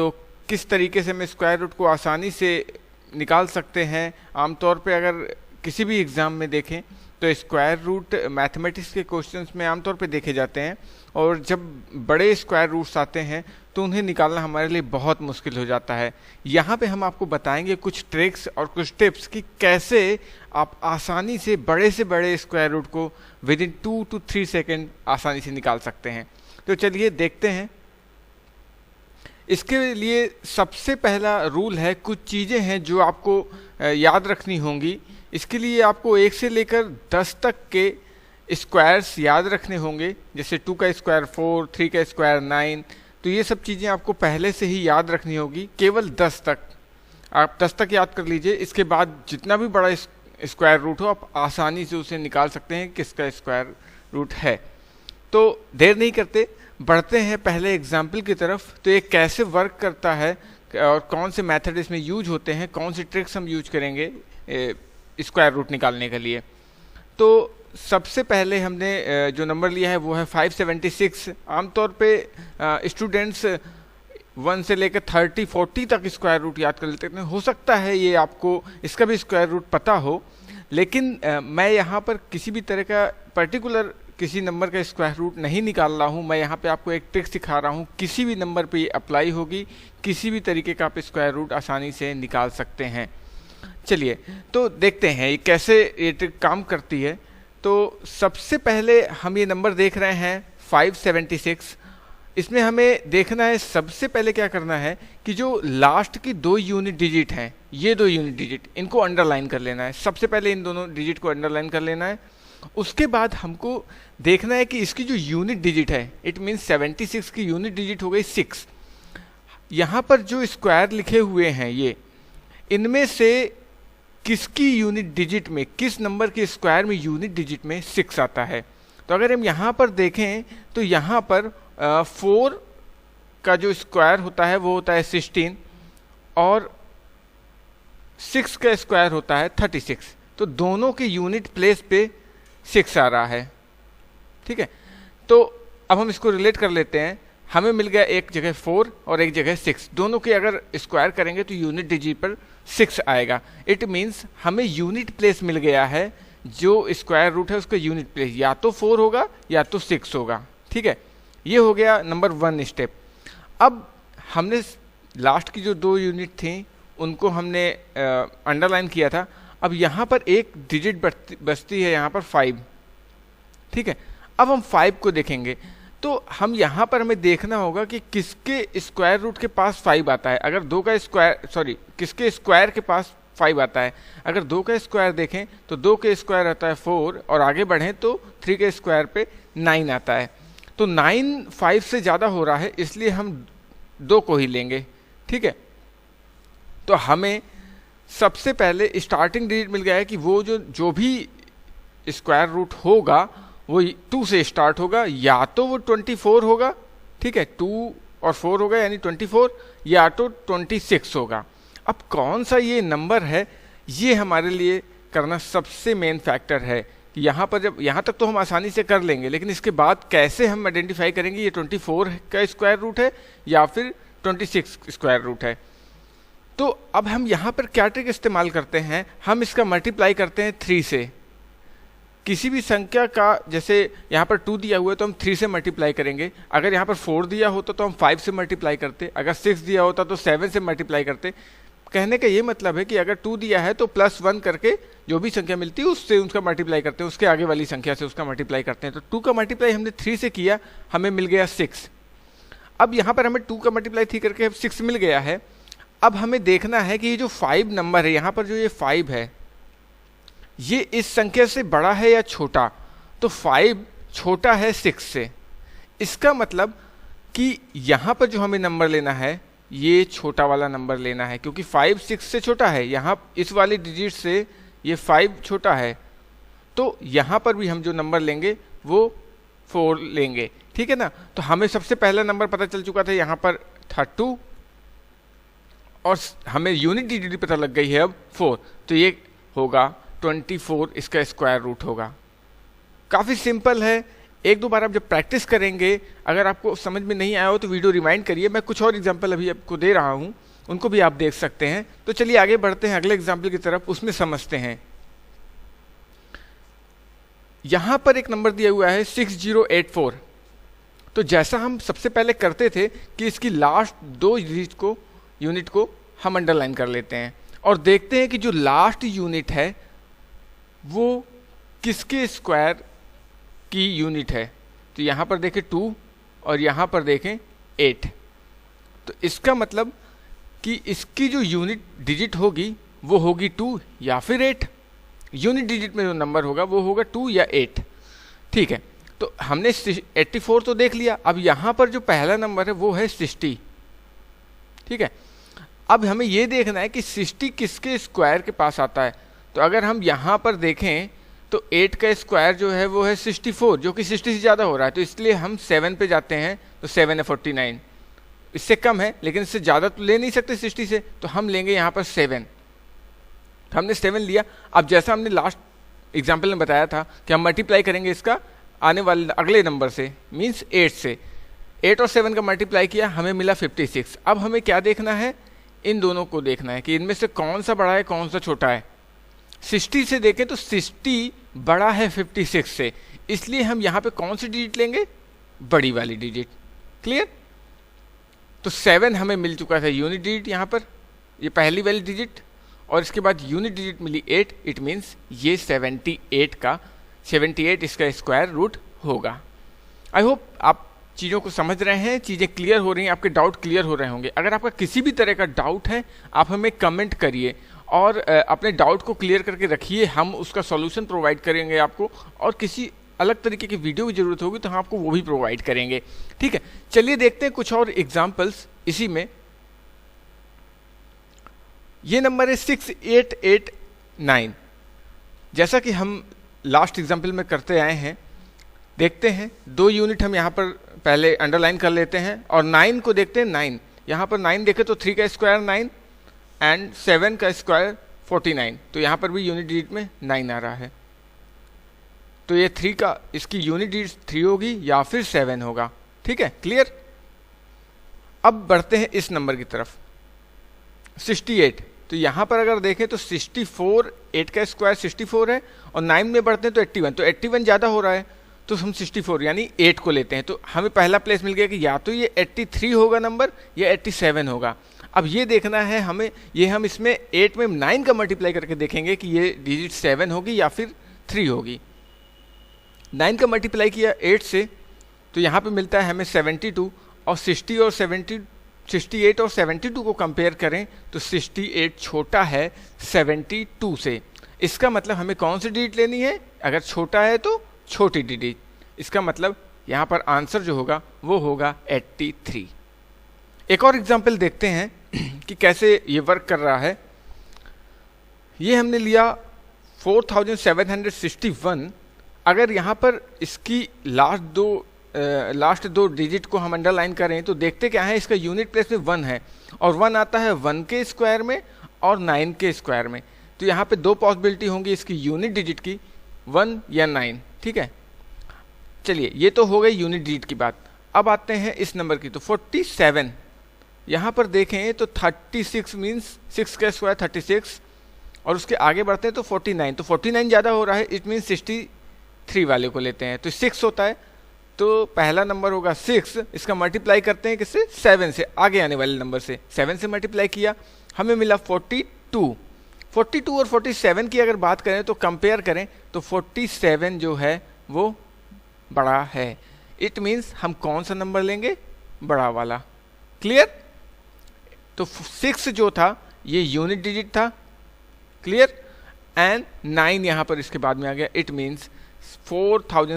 तो किस तरीके से हम स्क्वायर रूट को आसानी से निकाल सकते हैं। आमतौर पे अगर किसी भी एग्ज़ाम में देखें तो स्क्वायर रूट मैथमेटिक्स के क्वेश्चंस में आमतौर पे देखे जाते हैं, और जब बड़े स्क्वायर रूट्स आते हैं तो उन्हें निकालना हमारे लिए बहुत मुश्किल हो जाता है। यहाँ पे हम आपको बताएंगे कुछ ट्रिक्स और कुछ टिप्स कि कैसे आप आसानी से बड़े स्क्वायर रूट को विद इन 2 to 3 सेकेंड आसानी से निकाल सकते हैं। तो चलिए देखते हैं। इसके लिए सबसे पहला रूल है, कुछ चीज़ें हैं जो आपको याद रखनी होंगी। इसके लिए आपको 1 से लेकर 10 तक के स्क्वायर्स याद रखने होंगे, जैसे 2 का स्क्वायर 4, 3 का स्क्वायर 9। तो ये सब चीज़ें आपको पहले से ही याद रखनी होगी। केवल 10 तक, आप 10 तक याद कर लीजिए। इसके बाद जितना भी बड़ा स्क्वायर रूट हो आप आसानी से उसे निकाल सकते हैं किसका स्क्वायर रूट है। तो देर नहीं करते, बढ़ते हैं पहले एग्जाम्पल की तरफ। तो ये कैसे वर्क करता है और कौन से मेथड इसमें यूज होते हैं, कौन सी ट्रिक्स हम यूज करेंगे स्क्वायर रूट निकालने के लिए। तो सबसे पहले हमने जो नंबर लिया है वो है 576। आमतौर पे स्टूडेंट्स 1 से लेकर 30, 40 तक स्क्वायर रूट याद कर लेते हैं। हो सकता है ये आपको इसका भी स्क्वायर रूट पता हो, लेकिन मैं यहाँ पर किसी भी तरह का पर्टिकुलर किसी नंबर का स्क्वायर रूट नहीं निकाल रहा हूँ। मैं यहाँ पे आपको एक ट्रिक सिखा रहा हूँ, किसी भी नंबर पे अप्लाई होगी, किसी भी तरीके का आप स्क्वायर रूट आसानी से निकाल सकते हैं। चलिए तो देखते हैं ये कैसे ये ट्रिक काम करती है। तो सबसे पहले हम ये नंबर देख रहे हैं 576। इसमें हमें देखना है, सबसे पहले क्या करना है कि जो लास्ट की 2 यूनिट डिजिट हैं, ये 2 यूनिट डिजिट, इनको अंडरलाइन कर लेना है। सबसे पहले इन दोनों डिजिट को अंडरलाइन कर लेना है। उसके बाद हमको देखना है कि इसकी जो यूनिट डिजिट है, इट मीन्स 76 की यूनिट डिजिट हो गई 6। यहाँ पर जो स्क्वायर लिखे हुए हैं ये, इनमें से किसकी यूनिट डिजिट में, किस नंबर के स्क्वायर में यूनिट डिजिट में 6 आता है। तो अगर हम यहाँ पर देखें तो यहाँ पर 4 का जो स्क्वायर होता है वो होता है 16, और 6 का स्क्वायर होता है 36। तो दोनों के यूनिट प्लेस पे 6 आ रहा है। ठीक है, तो अब हम इसको रिलेट कर लेते हैं। हमें मिल गया एक जगह 4 और एक जगह 6, दोनों के अगर स्क्वायर करेंगे तो यूनिट डिजिट पर 6 आएगा। इट मीन्स हमें यूनिट प्लेस मिल गया है, जो स्क्वायर रूट है उसका यूनिट प्लेस या तो 4 होगा या तो 6 होगा। ठीक है, ये हो गया नंबर 1 स्टेप। अब हमने लास्ट की जो 2 यूनिट थी उनको हमने अंडरलाइन किया था। अब यहाँ पर एक डिजिट बचती है, यहाँ पर 5। ठीक है, अब हम 5 को देखेंगे तो हम यहाँ पर हमें देखना होगा कि किसके स्क्वायर रूट के पास 5 आता है। अगर 2 का स्क्वायर, किसके स्क्वायर के पास 5 आता है। अगर 2 का स्क्वायर देखें तो 2 के स्क्वायर आता है 4, और आगे बढ़ें तो 3 के स्क्वायर पे 9 आता है। तो 9 5 से ज़्यादा हो रहा है, इसलिए हम 2 को ही लेंगे। ठीक है, तो हमें सबसे पहले स्टार्टिंग डिजिट मिल गया है कि वो जो भी स्क्वायर रूट होगा वो 2 से स्टार्ट होगा, या तो वो 24 होगा। ठीक है, 2 और 4 होगा यानी 24, या तो 26 होगा। अब कौन सा ये नंबर है, ये हमारे लिए करना सबसे मेन फैक्टर है कि यहाँ पर जब यहाँ तक तो हम आसानी से कर लेंगे, लेकिन इसके बाद कैसे हम आइडेंटिफाई करेंगे ये 24 का स्क्वायर रूट है या फिर 26 स्क्वायर रूट है। तो अब हम यहाँ पर क्या ट्रिक इस्तेमाल करते हैं, हम इसका मल्टीप्लाई करते हैं 3 से। किसी भी संख्या का, जैसे यहाँ पर 2 दिया हुआ है तो हम 3 से मल्टीप्लाई करेंगे। अगर यहाँ पर 4 दिया होता तो हम 5 से मल्टीप्लाई करते, अगर 6 दिया होता तो 7 से मल्टीप्लाई करते। कहने का ये मतलब है कि अगर 2 दिया है तो +1 करके जो भी संख्या मिलती है उससे उसका मल्टीप्लाई करते हैं, उसके आगे वाली संख्या से उसका मल्टीप्लाई करते हैं। तो 2 का मल्टीप्लाई हमने 3 से किया, हमें मिल गया 6। अब यहाँ पर हमें 2 का मल्टीप्लाई 3 करके 6 मिल गया है। अब हमें देखना है कि ये जो 5 नंबर है, यहाँ पर जो ये 5 है, ये इस संख्या से बड़ा है या छोटा। तो 5 छोटा है 6 से। इसका मतलब कि यहाँ पर जो हमें नंबर लेना है ये छोटा वाला नंबर लेना है, क्योंकि 5 6 से छोटा है। यहाँ इस वाली डिजिट से ये 5 छोटा है, तो यहाँ पर भी हम जो नंबर लेंगे वो 4 लेंगे। ठीक है ना, तो हमें सबसे पहला नंबर पता चल चुका था यहाँ पर 32, और हमें यूनिट डिजिट पता लग गई है अब 4, तो ये होगा 24, इसका स्क्वायर रूट होगा। काफ़ी सिंपल है, एक दो बार आप जब प्रैक्टिस करेंगे, अगर आपको समझ में नहीं आया हो तो वीडियो रिमाइंड करिए, मैं कुछ और एग्जाम्पल अभी आपको दे रहा हूँ, उनको भी आप देख सकते हैं। तो चलिए आगे बढ़ते हैं अगले एग्जाम्पल की तरफ, उसमें समझते हैं। यहां पर एक नंबर दिया हुआ है 6084। तो जैसा हम सबसे पहले करते थे कि इसकी लास्ट दो यूनिट को हम अंडरलाइन कर लेते हैं और देखते हैं कि जो लास्ट यूनिट है वो किसके स्क्वायर की यूनिट है। तो यहां पर देखें 2 और यहां पर देखें 8। तो इसका मतलब कि इसकी जो यूनिट डिजिट होगी वो होगी 2 या फिर 8। यूनिट डिजिट में जो नंबर होगा वो होगा 2 या 8। ठीक है, तो हमने 84 तो देख लिया। अब यहां पर जो पहला नंबर है वो है 60। ठीक है, अब हमें ये देखना है कि 60 किसके स्क्वायर के पास आता है। तो अगर हम यहां पर देखें तो 8 का स्क्वायर जो है वो है 64, जो कि 60 से ज़्यादा हो रहा है। तो इसलिए हम 7 पे जाते हैं, तो 7 है 49। इससे कम है लेकिन इससे ज़्यादा तो ले नहीं सकते 60 से, तो हम लेंगे यहाँ पर 7। हमने 7 लिया। अब जैसा हमने लास्ट एग्जाम्पल में बताया था कि हम मल्टीप्लाई करेंगे इसका आने वाले अगले नंबर से, मीन्स 8 से। 8 और 7 का मल्टीप्लाई किया, हमें मिला 56। अब हमें क्या देखना है, इन दोनों को देखना है कि इनमें से कौन सा बड़ा है कौन सा छोटा है। 60 से देखें तो 60 बड़ा है 56 से, इसलिए हम यहाँ पे कौन सी डिजिट लेंगे, बड़ी वाली डिजिट। क्लियर? तो 7 हमें मिल चुका था यूनिट डिजिट यहाँ पर, ये पहली वाली डिजिट, और इसके बाद यूनिट डिजिट मिली 8। इट मीन्स ये 78 इसका स्क्वायर रूट होगा। आई होप आप चीज़ों को समझ रहे हैं, चीज़ें क्लियर हो रही हैं, आपके डाउट क्लियर हो रहे होंगे। अगर आपका किसी भी तरह का डाउट है आप हमें कमेंट करिए और अपने डाउट को क्लियर करके रखिए, हम उसका सॉल्यूशन प्रोवाइड करेंगे आपको। और किसी अलग तरीके की वीडियो की जरूरत होगी तो हम आपको वो भी प्रोवाइड करेंगे। ठीक है, चलिए देखते हैं कुछ और एग्जाम्पल्स इसी में। ये नंबर है 6889। जैसा कि हम लास्ट एग्जाम्पल में करते आए हैं, देखते हैं 2 यूनिट हम यहाँ पर पहले अंडरलाइन कर लेते हैं और 9 को देखते हैं। 9 यहाँ पर 9 देखें तो 3 का स्क्वायर 9 एंड 7 का स्क्वायर 49। तो यहाँ पर भी यूनिट डिजिट में 9 आ रहा है। तो ये 3 का इसकी यूनिट डिजिट 3 होगी या फिर 7 होगा। ठीक है, क्लियर? अब बढ़ते हैं इस नंबर की तरफ, 68। तो यहाँ पर अगर देखें तो 64, 8 का स्क्वायर 64 है और 9 में बढ़ते हैं तो 81। तो 81 ज़्यादा हो रहा है तो हम 64 यानी 8 को लेते हैं। तो हमें पहला प्लेस मिल गया कि या तो ये 83 होगा नंबर या 87 होगा। अब ये देखना है हमें, ये हम इसमें 8 में 9 का मल्टीप्लाई करके देखेंगे कि ये डिजिट 7 होगी या फिर 3 होगी। 9 का मल्टीप्लाई किया 8 से तो यहाँ पे मिलता है हमें 72, और 68 और 72 को कंपेयर करें तो 68 छोटा है 72 से। इसका मतलब हमें कौन सी डिजिट लेनी है, अगर छोटा है तो छोटी डिजिट। इसका मतलब यहाँ पर आंसर जो होगा वो होगा 83। एक और एग्जाम्पल देखते हैं कि कैसे ये वर्क कर रहा है। ये हमने लिया 4761। अगर यहाँ पर इसकी लास्ट दो डिजिट को हम अंडरलाइन करें तो देखते क्या है, इसका यूनिट प्लेस में 1 है और 1 आता है 1 के स्क्वायर में और 9 के स्क्वायर में। तो यहाँ पे 2 पॉसिबिलिटी होंगी इसकी यूनिट डिजिट की, 1 या 9। ठीक है, चलिए ये तो हो गई यूनिट डिजिट की बात। अब आते हैं इस नंबर की, तो 47 यहाँ पर देखें तो 36 मीन्स 6 का स्क्वायर 36, और उसके आगे बढ़ते हैं तो 49। तो 49 ज़्यादा हो रहा है, इट मीन्स 63 वाले को लेते हैं तो 6 होता है। तो पहला नंबर होगा 6, इसका मल्टीप्लाई करते हैं किससे, 7 से, आगे आने वाले नंबर से। 7 से मल्टीप्लाई किया, हमें मिला 42। 42 और 47 की अगर बात करें तो कंपेयर करें तो 47 जो है वो बड़ा है। इट मीन्स हम कौन सा नंबर लेंगे, बड़ा वाला। क्लियर? तो 6 जो था ये यूनिट डिजिट था। क्लियर? एंड 9 यहाँ पर इसके बाद में आ गया। It means 4000